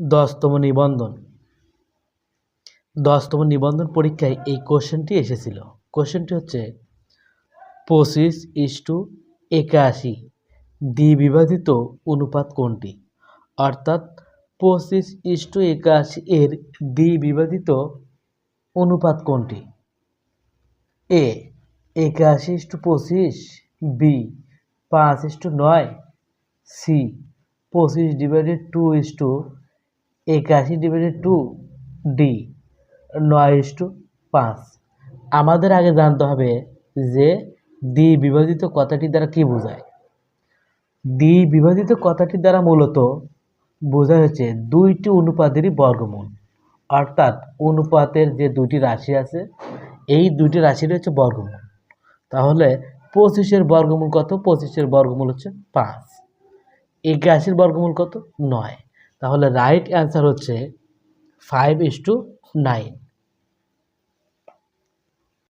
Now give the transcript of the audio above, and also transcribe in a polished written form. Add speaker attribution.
Speaker 1: 10তম নিবন্ধন। 10তম নিবন্ধন পরীক্ষায় এই কোশ্চেনটি এসেছিল। কোশ্চেনটি হচ্ছে 25:81 দ্বিবিভাজিত অনুপাত কোনটি? অর্থাৎ 25:81 এর দ্বিবিভাজিত অনুপাত কোনটি? এ 81:25, বি 5:9, সি 25/2:81/2, ডি 9:5। আমাদের আগে জানতে হবে যে দ্বিবিভাজিত কথাটি দ্বারা কি বোঝায়। দ্বিবিভাজিত কথাটি দ্বারা মূলত বোঝায় হচ্ছে দুইটি অনুপাতেরই বর্গমূল, অর্থাৎ অনুপাতের যে দুটি রাশি আছে এই দুটি রাশির হচ্ছে বর্গমূল। তাহলে 25-এর বর্গমূল কত? 25-এর বর্গমূল হচ্ছে 5। 81-এর বর্গমূল কত? 9। তাহলে রাইট অ্যান্সার হচ্ছে 5:9।